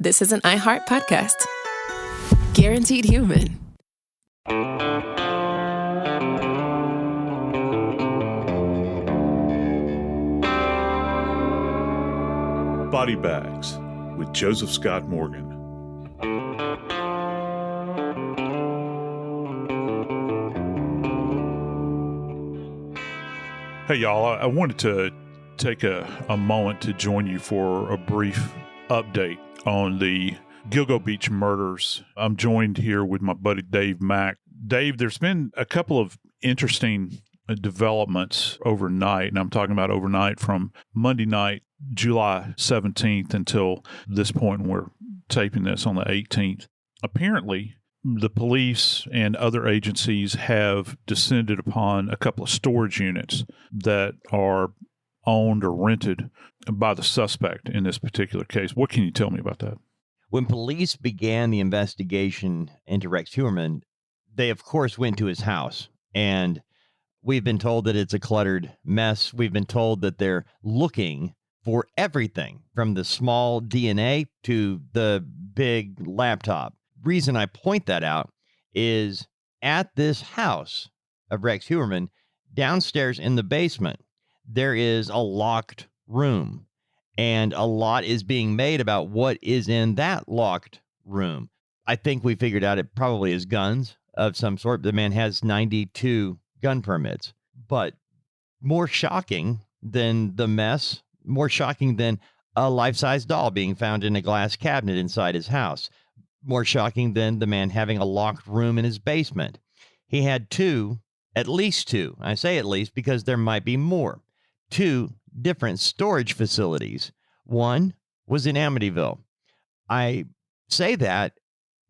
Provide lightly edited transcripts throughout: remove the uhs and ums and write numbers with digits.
This is an iHeart podcast. Guaranteed human. Body Bags with Joseph Scott Morgan. Hey, y'all, I wanted to take a moment to join you for a brief update on the Gilgo Beach murders. I'm joined here with my buddy Dave Mack. Dave, there's been a couple of interesting developments overnight, and I'm talking about overnight from Monday night, July 17th until this point when we're taping this on the 18th. Apparently, the police and other agencies have descended upon a couple of storage units that are owned or rented by the suspect in this particular case. What can you tell me about that? When police began the investigation into Rex Heuermann, they, of course, went to his house. And we've been told that it's a cluttered mess. We've been told that they're looking for everything from the small DNA to the big laptop. Reason I point that out is at this house of Rex Heuermann, downstairs in the basement, there is a locked room, and a lot is being made about what is in that locked room. I think we figured out it probably is guns of some sort. The man has 92 gun permits, but more shocking than the mess, more shocking than a life-size doll being found in a glass cabinet inside his house, more shocking than the man having a locked room in his basement. He had at least two, I say at least because there might be more, two different storage facilities. One was in Amityville. I say that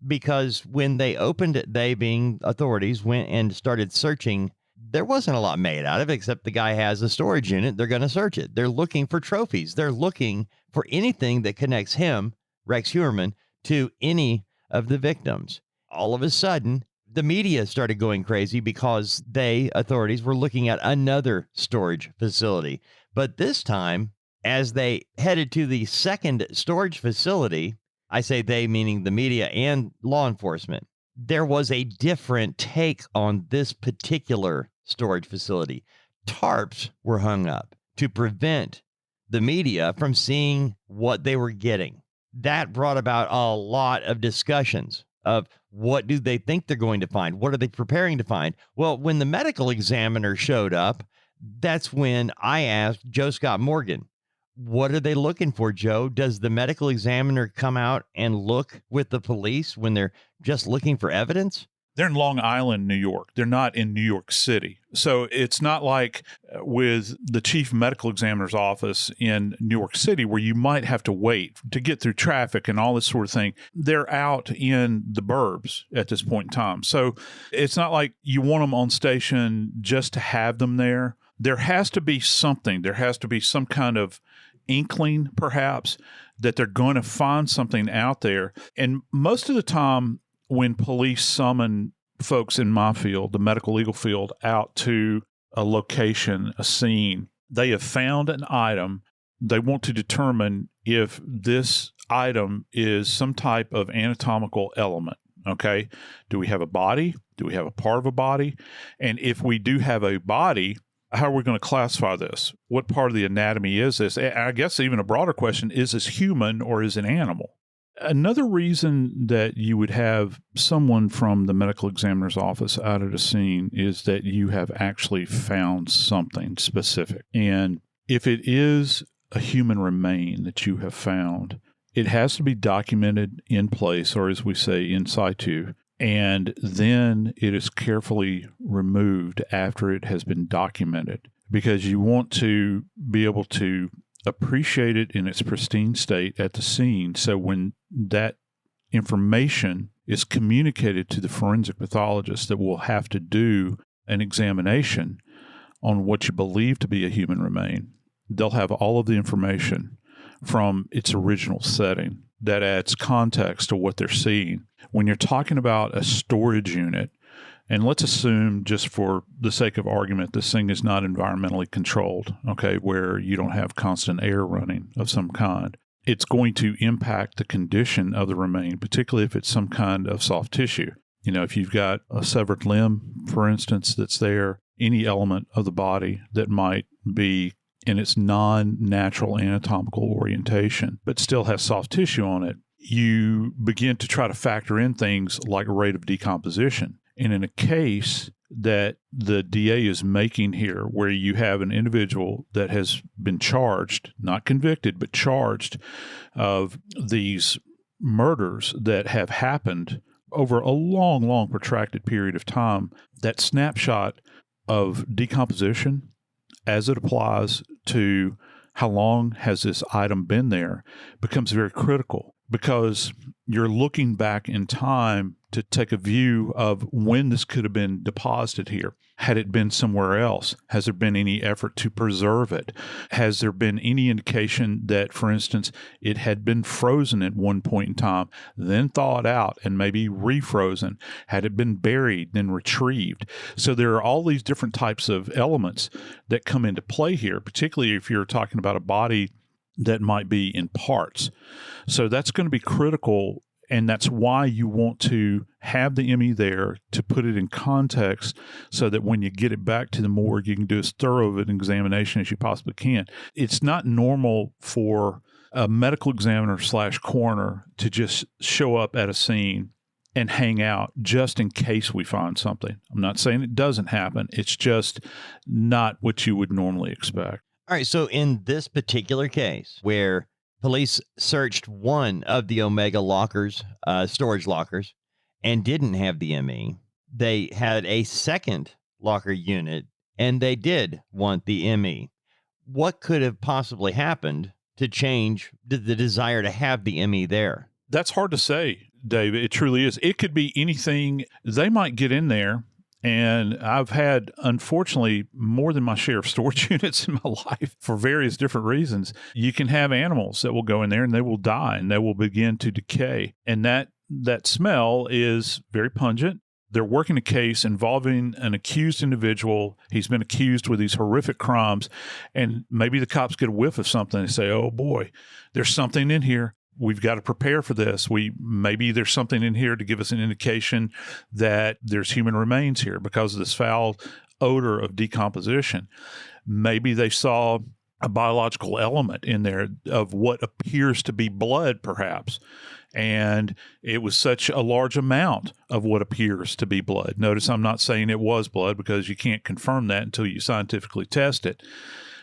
because when they opened it, they being authorities went and started searching, there wasn't a lot made out of it, except the guy has a storage unit. They're going to search it. They're looking for trophies. They're looking for anything that connects him, Rex Heuermann, to any of the victims. All of a sudden, the media started going crazy because authorities, were looking at another storage facility. But this time, as they headed to the second storage facility, I say they meaning the media and law enforcement, there was a different take on this particular storage facility. Tarps were hung up to prevent the media from seeing what they were getting. That brought about a lot of discussions of what do they think they're going to find? What are they preparing to find? Well, when the medical examiner showed up, that's when I asked Joe Scott Morgan, what are they looking for, Joe? Does the medical examiner come out and look with the police when they're just looking for evidence? They're in Long Island, New York. They're not in New York City. So it's not like with the chief medical examiner's office in New York City where you might have to wait to get through traffic and all this sort of thing. They're out in the burbs at this point in time. So it's not like you want them on station just to have them there. There has to be something. There has to be some kind of inkling, perhaps, that they're going to find something out there. And most of the time, when police summon folks in my field, the medical legal field, out to a location, a scene, they have found an item. They want to determine if this item is some type of anatomical element. Okay. Do we have a body? Do we have a part of a body? And if we do have a body, how are we going to classify this? What part of the anatomy is this? I guess even a broader question, is this human or is it an animal? Another reason that you would have someone from the medical examiner's office out at a scene is that you have actually found something specific. And if it is a human remain that you have found, it has to be documented in place, or as we say, in situ, and then it is carefully removed after it has been documented, because you want to be able to appreciate it in its pristine state at the scene. So when that information is communicated to the forensic pathologist that will have to do an examination on what you believe to be a human remain, they'll have all of the information from its original setting that adds context to what they're seeing. When you're talking about a storage unit, and let's assume, just for the sake of argument, this thing is not environmentally controlled, okay, where you don't have constant air running of some kind. it's going to impact the condition of the remain, particularly if it's some kind of soft tissue. If you've got a severed limb, for instance, that's there, any element of the body that might be in its non-natural anatomical orientation, but still has soft tissue on it, you begin to try to factor in things like rate of decomposition. And in a case that the DA is making here, where you have an individual that has been charged, not convicted, but charged of these murders that have happened over a long, long protracted period of time, that snapshot of decomposition as it applies to how long has this item been there becomes very critical, because you're looking back in time to take a view of when this could have been deposited here. Had it been somewhere else? Has there been any effort to preserve it? Has there been any indication that, for instance, it had been frozen at one point in time, then thawed out and maybe refrozen? Had it been buried, then retrieved? So there are all these different types of elements that come into play here, particularly if you're talking about a body that might be in parts. So that's going to be critical, and that's why you want to have the ME there to put it in context so that when you get it back to the morgue, you can do as thorough of an examination as you possibly can. It's not normal for a medical examiner / coroner to just show up at a scene and hang out just in case we find something. I'm not saying it doesn't happen. It's just not what you would normally expect. All right, so in this particular case where police searched one of the Omega lockers, storage lockers, and didn't have the ME, they had a second locker unit, and they did want the ME. What could have possibly happened to change the desire to have the ME there? That's hard to say, Dave. It truly is. It could be anything. They might get in there. And I've had, unfortunately, more than my share of storage units in my life for various different reasons. You can have animals that will go in there and they will die and they will begin to decay. And that smell is very pungent. They're working a case involving an accused individual. He's been accused with these horrific crimes. And maybe the cops get a whiff of something and say, oh boy, there's something in here. We've got to prepare for this. Maybe there's something in here to give us an indication that there's human remains here because of this foul odor of decomposition. Maybe they saw a biological element in there of what appears to be blood, perhaps. And it was such a large amount of what appears to be blood. Notice I'm not saying it was blood, because you can't confirm that until you scientifically test it.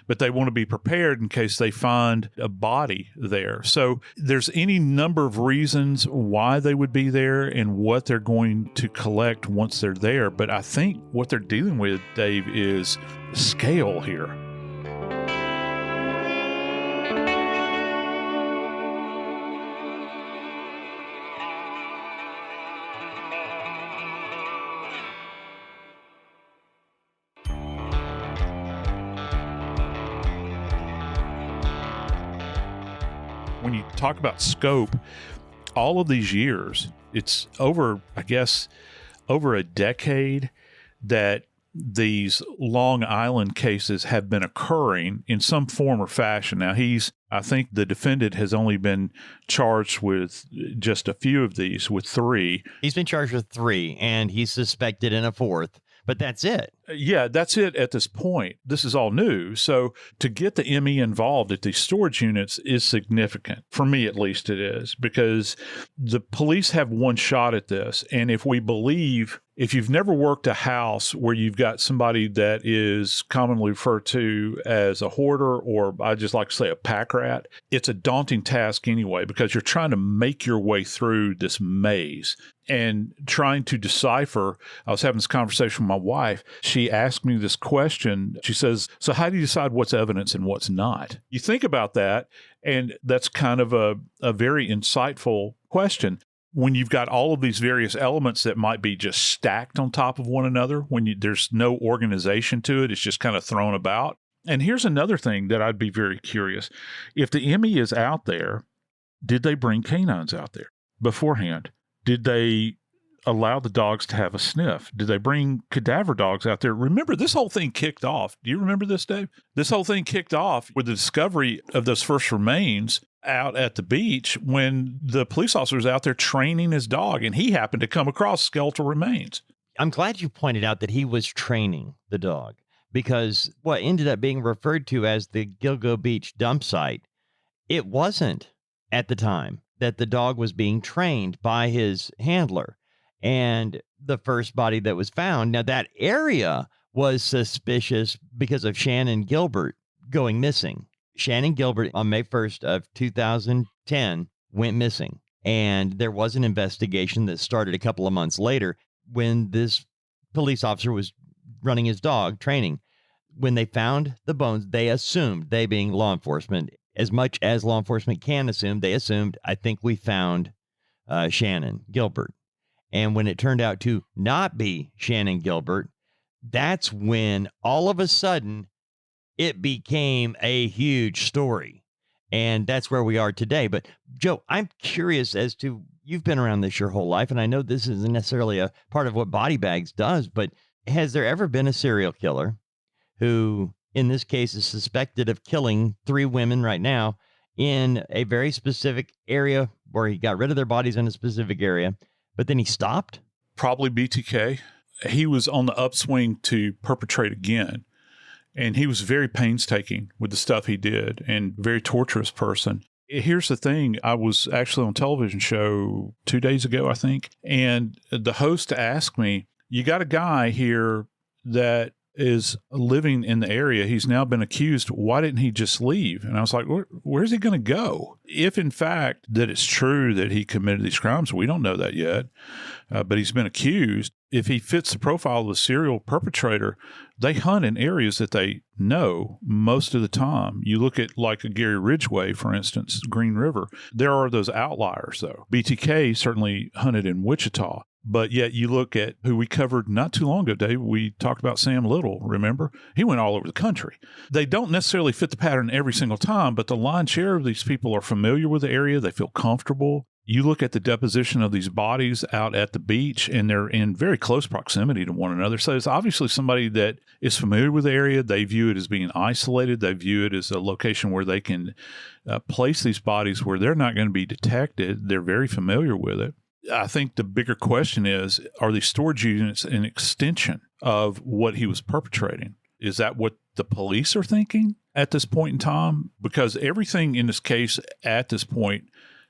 But they want to be prepared in case they find a body there. So there's any number of reasons why they would be there and what they're going to collect once they're there. But I think what they're dealing with, Dave, is scale here. When you talk about scope, all of these years, it's over a decade that these Long Island cases have been occurring in some form or fashion. Now, I think the defendant has only been charged with just a few of these, with 3. He's been charged with 3, and he's suspected in a 4th. But that's it. Yeah, that's it at this point. This is all new. So to get the ME involved at these storage units is significant. For me, at least, it is, because the police have one shot at this. And if you've never worked a house where you've got somebody that is commonly referred to as a hoarder, or I just like to say a pack rat, it's a daunting task anyway, because you're trying to make your way through this maze and trying to decipher. I was having this conversation with my wife. She asked me this question. She says, so how do you decide what's evidence and what's not? You think about that, and that's kind of a very insightful question. When you've got all of these various elements that might be just stacked on top of one another, there's no organization to it, it's just kind of thrown about. And here's another thing that I'd be very curious. If the ME is out there, did they bring canines out there beforehand? Did they allow the dogs to have a sniff? Did they bring cadaver dogs out there? Remember, this whole thing kicked off. Do you remember this, Dave? This whole thing kicked off with the discovery of those first remains out at the beach when the police officer was out there training his dog, and he happened to come across skeletal remains. I'm glad you pointed out that he was training the dog, because what ended up being referred to as the Gilgo Beach dump site, it wasn't at the time that the dog was being trained by his handler. And the first body that was found, now that area was suspicious because of Shannon Gilbert going missing. Shannon Gilbert on May 1st of 2010 went missing. And there was an investigation that started a couple of months later when this police officer was running his dog training. When they found the bones, they assumed, they being law enforcement, as much as law enforcement can assume, they assumed, I think we found Shannon Gilbert. And when it turned out to not be Shannon Gilbert, that's when all of a sudden it became a huge story. And that's where we are today. But Joe, I'm curious as to, you've been around this your whole life, and I know this isn't necessarily a part of what Body Bags does, but has there ever been a serial killer who, in this case, is suspected of killing 3 women right now in a very specific area where he got rid of their bodies in a specific area, but then he stopped? Probably BTK. He was on the upswing to perpetrate again. And he was very painstaking with the stuff he did and very torturous person. Here's the thing. I was actually on a television show 2 days ago, I think. And the host asked me, you got a guy here that is living in the area. He's now been accused. Why didn't he just leave? And I was like, where's he going to go? If in fact that it's true that he committed these crimes, we don't know that yet, but he's been accused. If he fits the profile of a serial perpetrator, they hunt in areas that they know most of the time. You look at like a Gary Ridgway, for instance, Green River. There are those outliers, though. BTK certainly hunted in Wichita. But yet you look at who we covered not too long ago, Dave. We talked about Sam Little, remember? He went all over the country. They don't necessarily fit the pattern every single time, but the lion's share of these people are familiar with the area. They feel comfortable. You look at the deposition of these bodies out at the beach, and they're in very close proximity to one another. So it's obviously somebody that is familiar with the area. They view it as being isolated. They view it as a location where they can place these bodies where they're not going to be detected. They're very familiar with it. I think the bigger question is, are these storage units an extension of what he was perpetrating? Is that what the police are thinking at this point in time? Because everything in this case at this point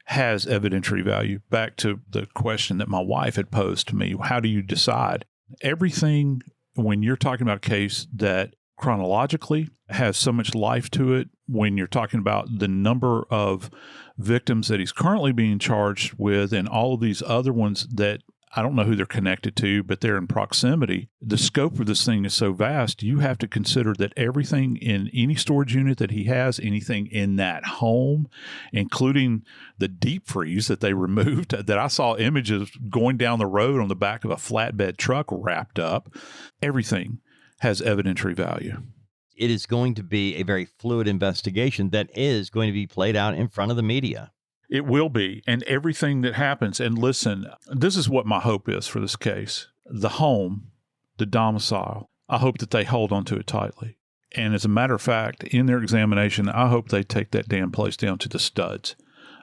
has evidentiary value. Back to the question that my wife had posed to me, how do you decide? Everything, when you're talking about a case that chronologically has so much life to it, when you're talking about the number of victims that he's currently being charged with and all of these other ones that I don't know who they're connected to, but they're in proximity. The scope of this thing is so vast, you have to consider that everything in any storage unit that he has, anything in that home, including the deep freeze that they removed, that I saw images going down the road on the back of a flatbed truck wrapped up, everything has evidentiary value. It is going to be a very fluid investigation that is going to be played out in front of the media. It will be. And everything that happens, and listen, this is what my hope is for this case. The home, the domicile, I hope that they hold onto it tightly. And as a matter of fact, in their examination, I hope they take that damn place down to the studs.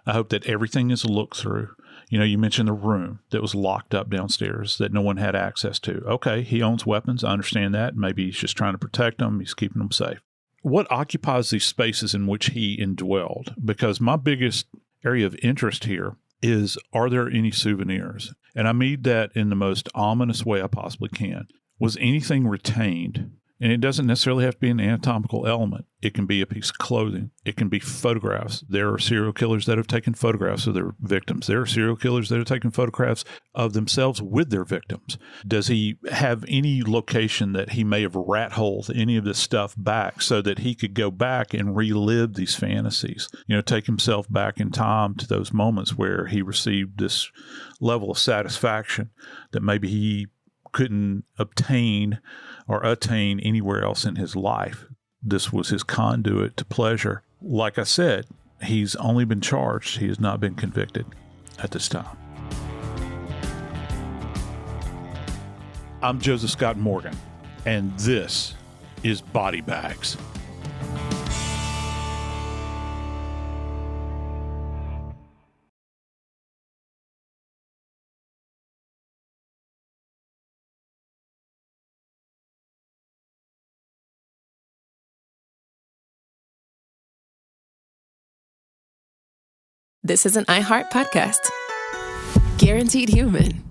I hope that everything is looked through. You know, you mentioned the room that was locked up downstairs that no one had access to. Okay, he owns weapons. I understand that. Maybe he's just trying to protect them. He's keeping them safe. What occupies these spaces in which he indwelled? Because my biggest area of interest here is, are there any souvenirs? And I mean that in the most ominous way I possibly can. Was anything retained? And it doesn't necessarily have to be an anatomical element. It can be a piece of clothing. It can be photographs. There are serial killers that have taken photographs of their victims. There are serial killers that have taken photographs of themselves with their victims. Does he have any location that he may have rat holed any of this stuff back so that he could go back and relive these fantasies? You know, take himself back in time to those moments where he received this level of satisfaction that maybe he couldn't obtain or attain anywhere else in his life. This was his conduit to pleasure. Like I said, he's only been charged. He has not been convicted at this time. I'm Joseph Scott Morgan, and this is Body Bags. This is an iHeart podcast. Guaranteed human.